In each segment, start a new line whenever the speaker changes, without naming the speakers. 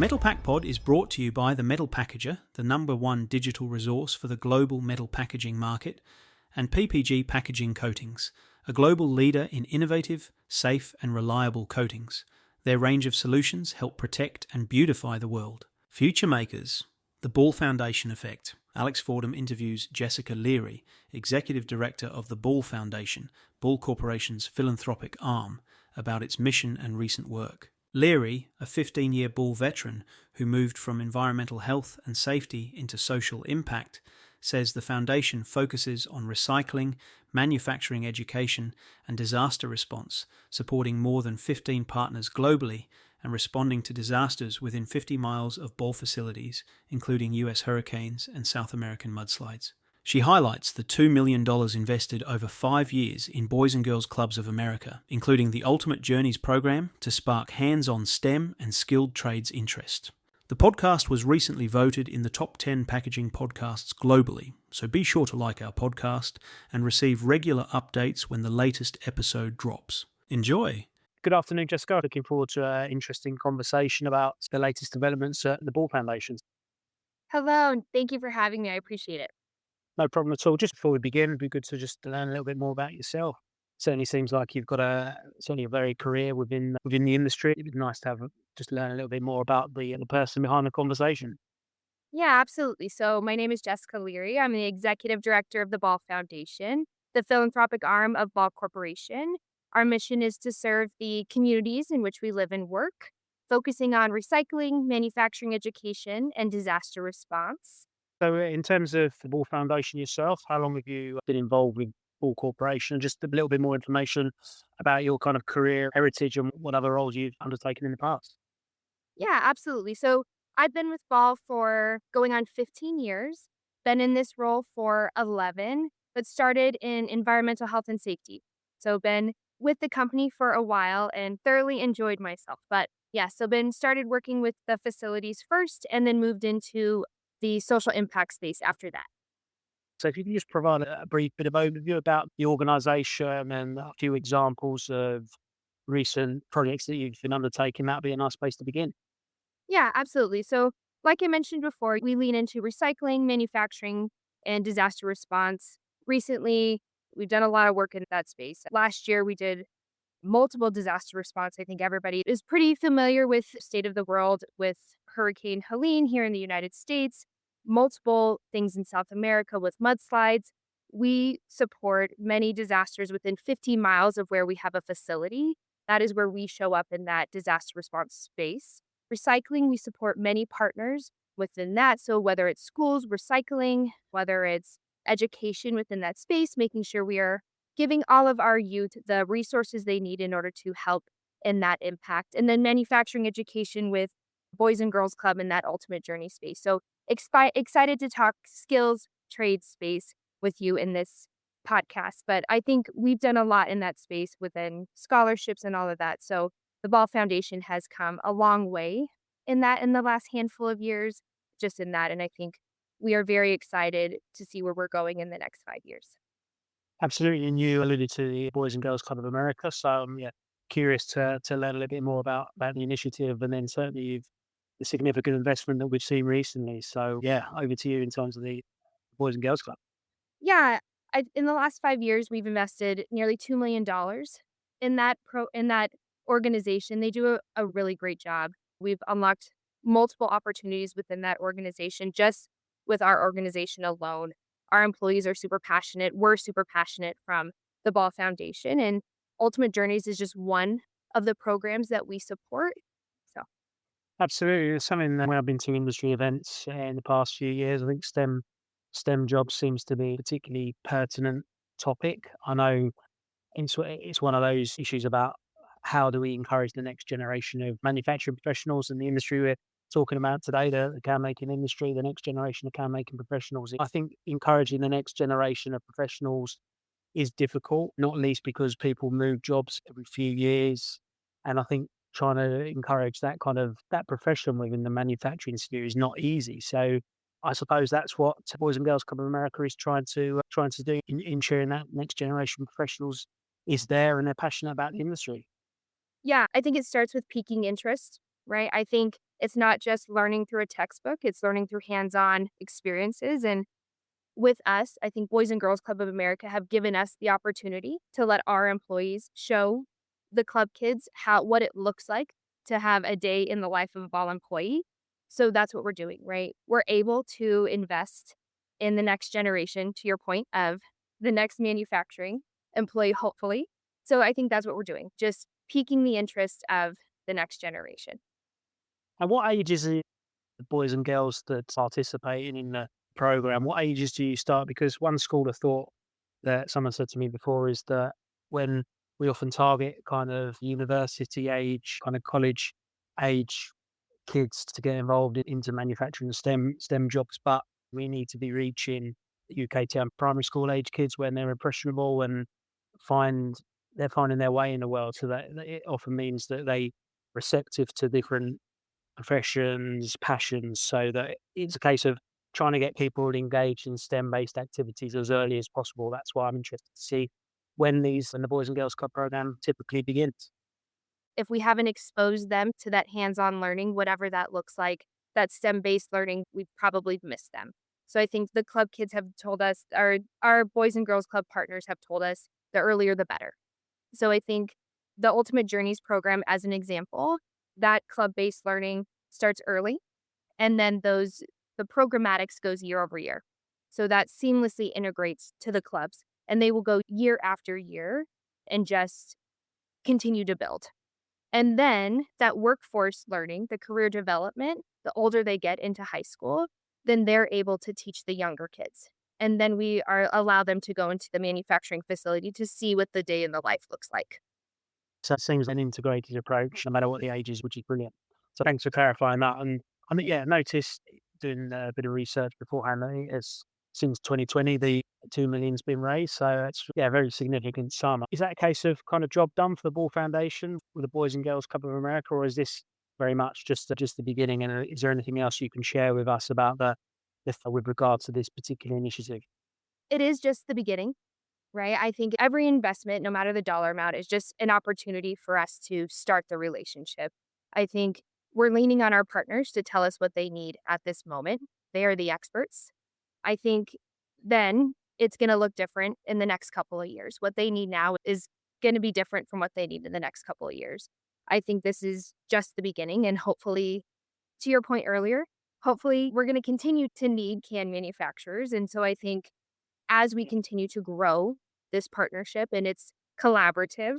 Metal Pack Pod is brought to you by The Metal Packager, the #1 digital resource for the global metal packaging market, and PPG Packaging Coatings, a global leader in innovative, safe and reliable coatings. Their range of solutions help protect and beautify the world. Future makers, the Ball Foundation Effect. Alex Fordham interviews Jessica Leary, Executive Director of the Ball Foundation, Ball Corporation's philanthropic arm, about its mission and recent work. Leary, a 15-year Ball veteran who moved from environmental health and safety into social impact, says the foundation focuses on recycling, manufacturing education, and disaster response, supporting more than 15 partners globally and responding to disasters within 50 miles of Ball facilities, including US hurricanes and South American mudslides. She highlights the $2 million invested over 5 years in Boys and Girls Clubs of America, including the Ultimate Journeys program to spark hands-on STEM and skilled trades interest. The podcast was recently voted in the top 10 packaging podcasts globally, so be sure to like our podcast and receive regular updates when the latest episode drops. Enjoy!
Good afternoon, Jessica. Looking forward to an interesting conversation about the latest developments at the Ball Foundation.
Hello, and thank you for having me. I appreciate it.
No problem at all. Just before we begin, it'd be good to just learn a little bit more about yourself. Certainly seems like you've got certainly a varied career within the industry. It'd be nice to just learn a little bit more about the person behind the conversation.
Yeah, absolutely. So, my name is Jessica Leary. I'm the executive director of the Ball Foundation, the philanthropic arm of Ball Corporation. Our mission is to serve the communities in which we live and work, focusing on recycling, manufacturing education, and disaster response.
So, in terms of the Ball Foundation yourself, how long have you been involved with Ball Corporation? Just a little bit more information about your kind of career heritage and what other roles you've undertaken in the past.
Yeah, absolutely. So, I've been with Ball for going on 15 years, been in this role for 11, but started in environmental health and safety. So, been with the company for a while and thoroughly enjoyed myself. But yeah, so been started working with the facilities first and then moved into the social impact space after that.
So if you can just provide a brief bit of overview about the organisation and a few examples of recent projects that you've been undertaking, that'd be a nice place to begin.
Yeah, absolutely. So, like I mentioned before, we lean into recycling, manufacturing, and disaster response. Recently, we've done a lot of work in that space. Last year, we did multiple disaster response. I think everybody is pretty familiar with state of the world with Hurricane Helene here in the United States, multiple things in South America with mudslides. We support many disasters within 50 miles of where we have a facility. That is where we show up in that disaster response space. Recycling, we support many partners within that. So whether it's schools, recycling, whether it's education within that space, making sure we are giving all of our youth the resources they need in order to help in that impact. And then manufacturing education with Boys and Girls Club in that ultimate journey space. So excited to talk skills trade space with you in this podcast. But I think we've done a lot in that space within scholarships and all of that. So the Ball Foundation has come a long way in that in the last handful of years, just in that. And I think we are very excited to see where we're going in the next 5 years.
Absolutely. And you alluded to the Boys and Girls Club of America. So yeah, curious to learn a little bit more about the initiative and then certainly the significant investment that we've seen recently. So yeah, over to you in terms of the Boys and Girls Club.
Yeah, in the last 5 years, we've invested nearly $2 million in that organization. They do a really great job. We've unlocked multiple opportunities within that organization just with our organization alone. Our employees are super passionate. We're super passionate from the Ball Foundation, and Ultimate Journeys is just one of the programs that we support. So,
Absolutely. It's something that when I've been to industry events in the past few years, I think STEM jobs seems to be a particularly pertinent topic. I know it's one of those issues about how do we encourage the next generation of manufacturing professionals in the industry we're talking about today, the can making industry, the next generation of can making professionals. I think encouraging the next generation of professionals is difficult, not least because people move jobs every few years. And I think trying to encourage that profession within the manufacturing sphere is not easy. So I suppose that's what Boys and Girls Club of America is trying to do in ensuring that next generation of professionals is there and they're passionate about the industry.
yeah, I think it starts with piquing interest right? I think it's not just learning through a textbook, it's learning through hands-on experiences. And with us, I think Boys and Girls Club of America have given us the opportunity to let our employees show the club kids what it looks like to have a day in the life of a vol employee. So that's what we're doing, right? We're able to invest in the next generation, to your point of the next manufacturing employee, hopefully. So I think that's what we're doing, just piquing the interest of the next generation.
And what ages are the boys and girls that participating in the program? What ages do you start? Because one school of thought that someone said to me before is that when we often target kind of university age, kind of college age kids to get involved into manufacturing and STEM jobs, but we need to be reaching UK term primary school age kids when they're impressionable and find they're finding their way in the world. So that it often means that they receptive to different professions, passions, so that it's a case of trying to get people engaged in STEM-based activities as early as possible. That's why I'm interested to see when the Boys and Girls Club program typically begins.
If we haven't exposed them to that hands-on learning, whatever that looks like, that STEM-based learning, we've probably missed them. So I think the club kids have told us, our Boys and Girls Club partners have told us, the earlier the better. So I think the Ultimate Journeys program, as an example, that club-based learning starts early, and then the programmatics goes year over year. So that seamlessly integrates to the clubs, and they will go year after year and just continue to build. And then that workforce learning, the career development, the older they get into high school, then they're able to teach the younger kids. And then we are allow them to go into the manufacturing facility to see what the day in the life looks like.
So it seems an integrated approach, no matter what the age is, which is brilliant. So thanks for clarifying that. And I mean, yeah, noticed doing a bit of research beforehand, I think it's since 2020, the 2 million's been raised. So it's, yeah, a very significant sum. Is that a case of kind of job done for the Ball Foundation with the Boys and Girls Club of America, or is this very much just the beginning? And is there anything else you can share with us about with regard to this particular initiative?
It is just the beginning, right? I think every investment, no matter the dollar amount, is just an opportunity for us to start the relationship. I think we're leaning on our partners to tell us what they need at this moment. They are the experts. I think then it's going to look different in the next couple of years. What they need now is going to be different from what they need in the next couple of years. I think this is just the beginning. And hopefully, to your point earlier, hopefully we're going to continue to need can manufacturers. And so I think as we continue to grow this partnership and it's collaborative,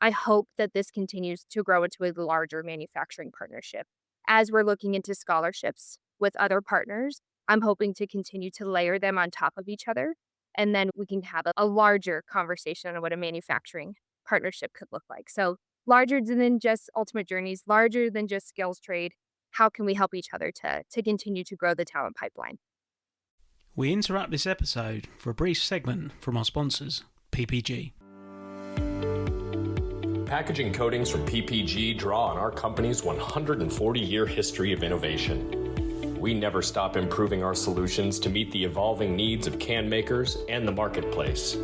I hope that this continues to grow into a larger manufacturing partnership. As we're looking into scholarships with other partners, I'm hoping to continue to layer them on top of each other. And then we can have a larger conversation on what a manufacturing partnership could look like. So, larger than just Ultimate Journeys, larger than just Skills Trade. How can we help each other to continue to grow the talent pipeline?
We interrupt this episode for a brief segment from our sponsors, PPG.
Packaging coatings from PPG draw on our company's 140-year history of innovation. We never stop improving our solutions to meet the evolving needs of can makers and the marketplace.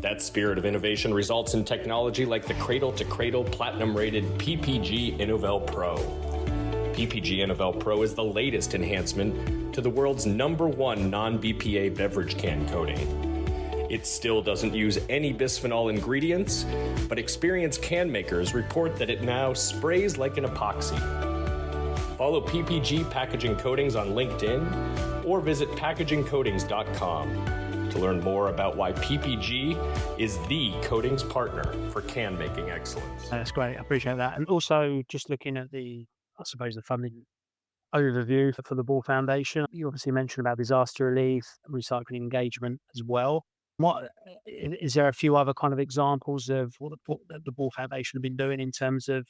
That spirit of innovation results in technology like the cradle-to-cradle platinum-rated PPG Innovel Pro. PPG Innovel Pro is the latest enhancement to the world's #1 non-BPA beverage can coating. It still doesn't use any bisphenol ingredients, but experienced can makers report that it now sprays like an epoxy. Follow PPG Packaging Coatings on LinkedIn or visit packagingcoatings.com to learn more about why PPG is the coatings partner for can making excellence.
That's great. I appreciate that. And also just looking at I suppose, the funding overview for the Ball Foundation. You obviously mentioned about disaster relief, recycling engagement as well. What is there a few other kind of examples of what the Ball Foundation have been doing in terms of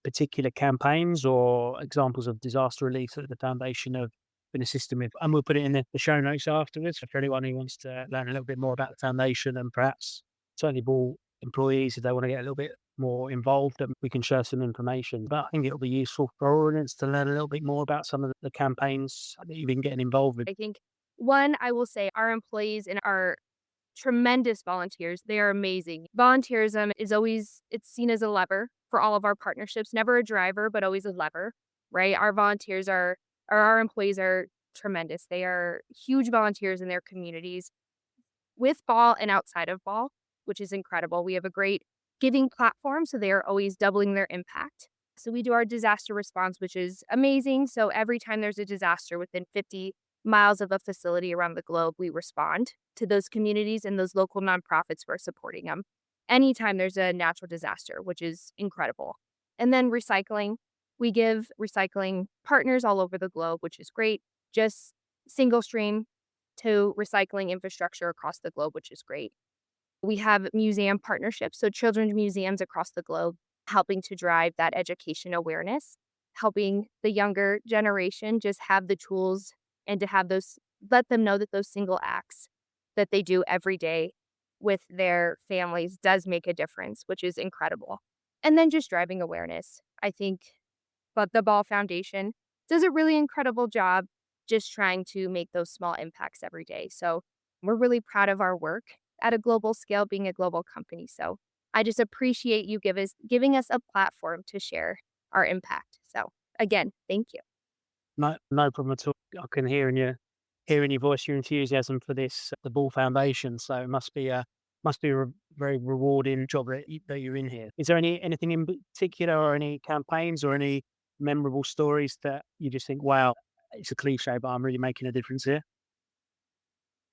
particular campaigns or examples of disaster relief that the foundation have been assisting with? And we'll put it in the show notes afterwards for anyone who wants to learn a little bit more about the foundation and perhaps certainly Ball employees, if they want to get a little bit more involved, and we can share some information. But I think it'll be useful for our audience to learn a little bit more about some of the campaigns that you've been getting involved with.
I think one, I will say our employees and our tremendous volunteers, they are amazing. Volunteerism is always, it's seen as a lever for all of our partnerships, never a driver, but always a lever, right? Our volunteers are, or our employees are tremendous. They are huge volunteers in their communities with ball and outside of ball, which is incredible. We have a great giving platform, so they are always doubling their impact. So we do our disaster response, which is amazing. So every time there's a disaster within 50 miles of a facility around the globe, we respond to those communities and those local nonprofits who are supporting them. Anytime there's a natural disaster, which is incredible. And then recycling, we give recycling partners all over the globe, which is great. Just single stream to recycling infrastructure across the globe, which is great. We have museum partnerships, so children's museums across the globe, helping to drive that education awareness, helping the younger generation just have the tools and to have those, let them know that those single acts that they do every day with their families does make a difference, which is incredible. And then just driving awareness. I think but the Ball Foundation does a really incredible job just trying to make those small impacts every day. So we're really proud of our work at a global scale, being a global company. So I just appreciate you giving us a platform to share our impact. So again, thank you.
No problem at all. I can hear in your voice your enthusiasm for this, the Ball Foundation. So it must be a very rewarding job that you're in here. Is there anything in particular, or any campaigns, or any memorable stories that you just think, wow, it's a cliche, but I'm really making a difference here?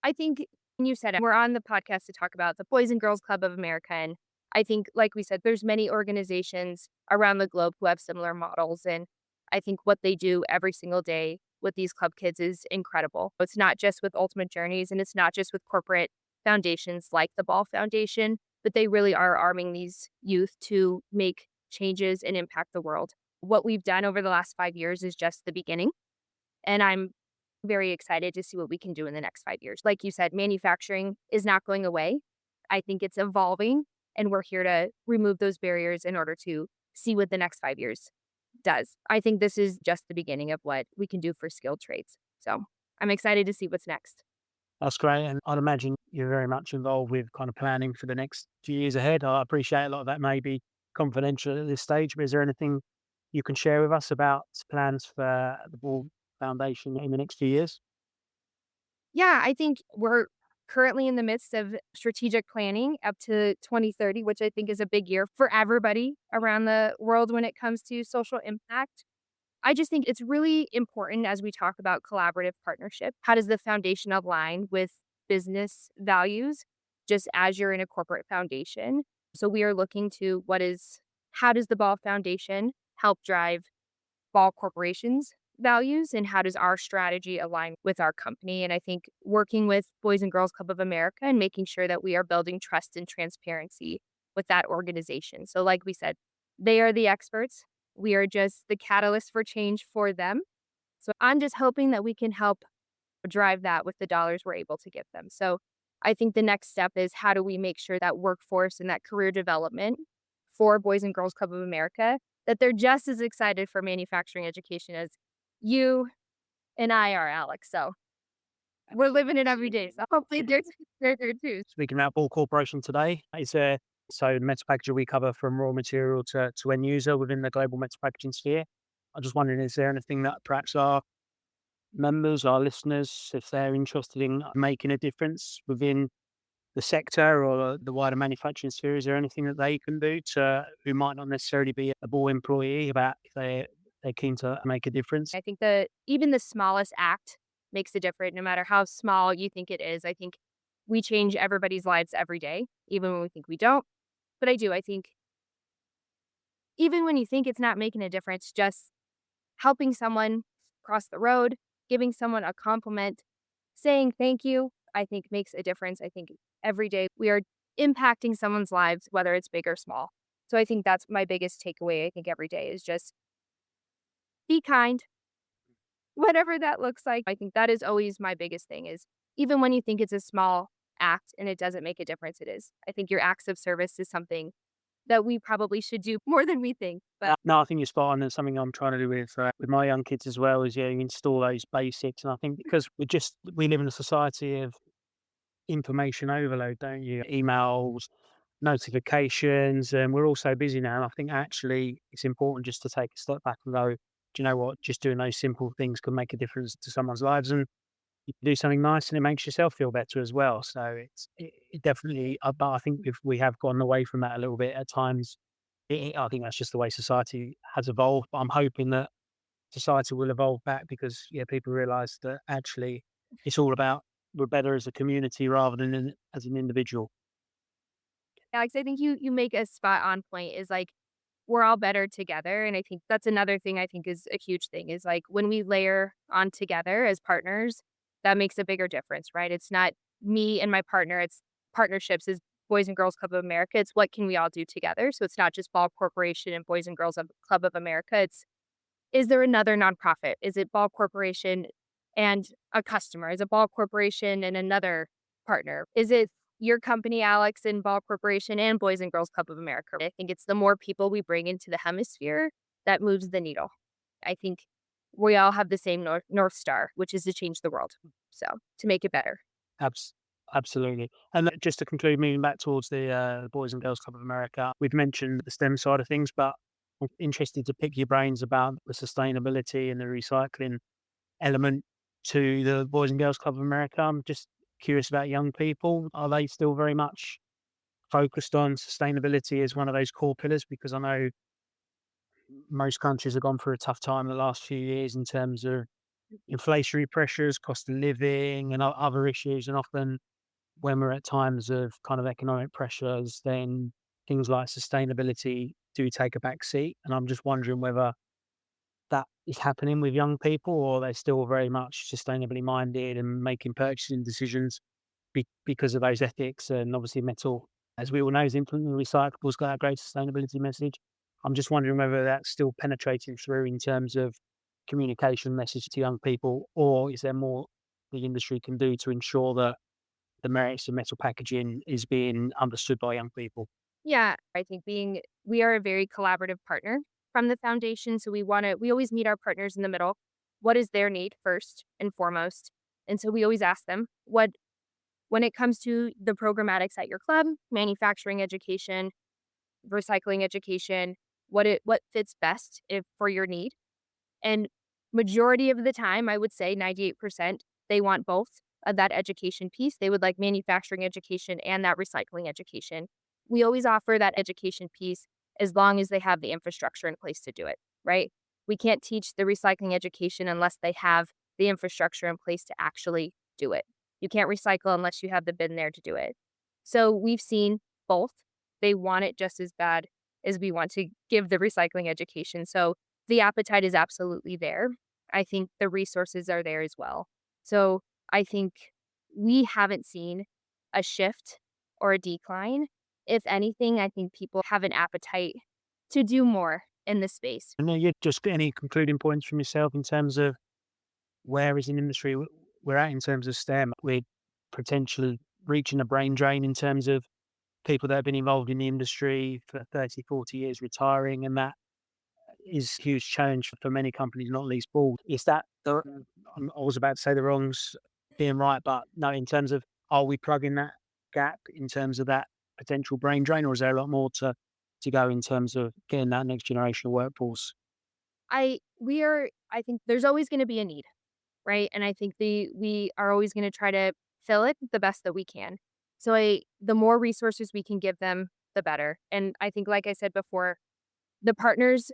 I think you said it. We're on the podcast to talk about the Boys and Girls Club of America. And I think, like we said, there's many organizations around the globe who have similar models. And I think what they do every single day with these club kids is incredible. It's not just with Ultimate Journeys, and it's not just with corporate foundations like the Ball Foundation, but they really are arming these youth to make changes and impact the world. What we've done over the last 5 years is just the beginning. And I'm very excited to see what we can do in the next 5 years. Like you said, manufacturing is not going away. I think it's evolving, and we're here to remove those barriers in order to see what the next 5 years does. I think this is just the beginning of what we can do for skilled trades. So I'm excited to see what's next.
That's great. And I'd imagine you're very much involved with kind of planning for the next few years ahead. I appreciate a lot of that may be confidential at this stage, but is there anything you can share with us about plans for the Ball Foundation in the next few years?
Yeah, I think we're currently in the midst of strategic planning up to 2030, which I think is a big year for everybody around the world when it comes to social impact. I just think it's really important as we talk about collaborative partnership. How does the foundation align with business values, just as you're in a corporate foundation? So we are looking to how does the Ball Foundation help drive Ball Corporation's values, and how does our strategy align with our company? And I think working with Boys and Girls Club of America and making sure that we are building trust and transparency with that organization. So like we said, they are the experts. We are just the catalyst for change for them. So I'm just hoping that we can help drive that with the dollars we're able to give them. So I think the next step is, how do we make sure that workforce and that career development for Boys and Girls Club of America, that they're just as excited for manufacturing education as you and I are, Alex. So we're living it every day. So hopefully they're there too.
Speaking about Ball Corporation today, is there, so metal packaging we cover from raw material to end user within the global metal packaging sphere. I'm just wondering, is there anything that perhaps our members, our listeners, if they're interested in making a difference within the sector or the wider manufacturing sphere, is there anything that they can do who might not necessarily be a Ball employee, about if they're keen to make a difference?
I think that even the smallest act makes a difference, no matter how small you think it is. I think we change everybody's lives every day, even when we think we don't. But I do. I think even when you think it's not making a difference, just helping someone cross the road, giving someone a compliment, saying thank you, I think makes a difference. I think every day we are impacting someone's lives, whether it's big or small. So I think that's my biggest takeaway. I think every day is just be kind, whatever that looks like. I think that is always my biggest thing, is even when you think it's a small act and it doesn't make a difference, it is. I think your acts of service is something that we probably should do more than we think. But
No, I think you're spot on, and something I'm trying to do with my young kids as well is, you install those basics. And I think because we live in a society of information overload, don't you? Emails, notifications, and we're all so busy now. And I think actually it's important just to take a step back and go, do you know what? Just doing those simple things can make a difference to someone's lives, and you can do something nice, and it makes yourself feel better as well. So it definitely, but I think if we have gone away from that a little bit at times, I think that's just the way society has evolved. But I'm hoping that society will evolve back because people realise that actually it's all about we're better as a community rather than as an individual.
Alex, I think you make a spot on point is like we're all better together. And I think that's another thing I think is a huge thing is like when we layer on together as partners, that makes a bigger difference, right? It's not me and my partner, it's partnerships is Boys and Girls Club of America. It's what can we all do together? So it's not just Ball Corporation and Boys and Girls Club of America. It's is there another nonprofit? Is it Ball Corporation and a customer? Is it Ball Corporation and another partner? Is it your company, Alex, and Ball Corporation and Boys and Girls Club of America? I think it's the more people we bring into the hemisphere that moves the needle. I think we all have the same North Star, which is to change the world. So to make it better.
Abs- Absolutely. And just to conclude, moving back towards the Boys and Girls Club of America, we've mentioned the STEM side of things, but I'm interested to pick your brains about the sustainability and the recycling element to the Boys and Girls Club of America. I'm just curious about young people. Are they still very much focused on sustainability as one of those core pillars? Because I know most countries have gone through a tough time the last few years in terms of inflationary pressures, cost of living, and other issues. And often, when we're at times of kind of economic pressures, then things like sustainability do take a back seat. And I'm just wondering whether that is happening with young people or they're still very much sustainably minded and making purchasing decisions because of those ethics. And obviously metal, as we all know, is implementing recyclables, got a great sustainability message. I'm just wondering whether that's still penetrating through in terms of communication message to young people, or is there more the industry can do to ensure that the merits of metal packaging is being understood by young people?
Yeah, I think we are a very collaborative partner from the foundation. So we always meet our partners in the middle. What is their need first and foremost? And so we always ask them when it comes to the programmatics at your club, manufacturing education, recycling education, what fits best if for your need. And majority of the time, I would say 98%, they want both of that education piece. They would like manufacturing education and that recycling education. We always offer that education piece as long as they have the infrastructure in place to do it, right? We can't teach the recycling education unless they have the infrastructure in place to actually do it. You can't recycle unless you have the bin there to do it. So we've seen both. They want it just as bad as we want to give the recycling education. So the appetite is absolutely there. I think the resources are there as well. So I think we haven't seen a shift or a decline. If anything, I think people have an appetite to do more in this space.
And then you just any concluding points from yourself in terms of where is an industry we're at in terms of STEM? We're potentially reaching a brain drain in terms of people that have been involved in the industry for 30, 40 years retiring, and that is a huge challenge for many companies, not least Ball. Is that I was about to say the wrongs being right, but no, in terms of are we plugging that gap in terms of that potential brain drain, or is there a lot more to go in terms of getting that next generation of workforce?
I think there's always going to be a need, right? And I think we are always going to try to fill it the best that we can. So the more resources we can give them, the better. And I think, like I said before, the partners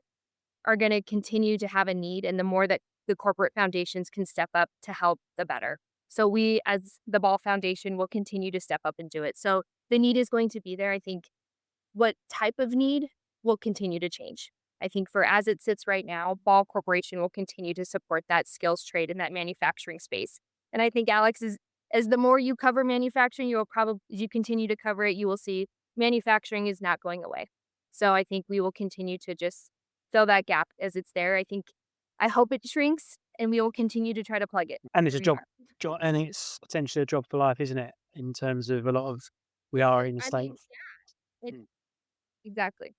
are going to continue to have a need, and the more that the corporate foundations can step up to help, the better. So we, as the Ball Foundation, will continue to step up and do it. So the need is going to be there. I think what type of need will continue to change. I think for as it sits right now, Ball Corporation will continue to support that skills trade and that manufacturing space. And I think Alex is as the more you cover manufacturing, you will probably as you continue to cover it, you will see manufacturing is not going away. So I think we will continue to just fill that gap as it's there. I hope it shrinks and we will continue to try to plug it.
And it's a
where
job, and it's potentially a job for life, isn't it? In terms of a lot of, we are in a
I
state,
mean, yeah,
Mm.
exactly.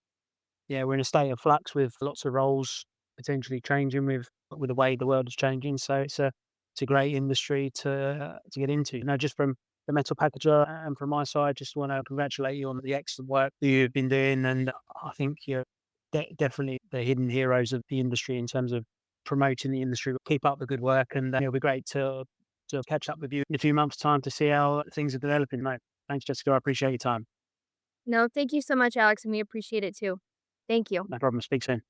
yeah, we're in a state of flux with lots of roles potentially changing with the way the world is changing. So it's a great industry to get into. Just from the metal packager. And from my side, just want to congratulate you on the excellent work that you've been doing. And I think you're definitely the hidden heroes of the industry in terms of promoting the industry. Keep up the good work, and it'll be great to catch up with you in a few months' time to see how things are developing. No, thanks, Jessica. I appreciate your time.
No, thank you so much, Alex, and we appreciate it too. Thank you.
No problem. Speak soon.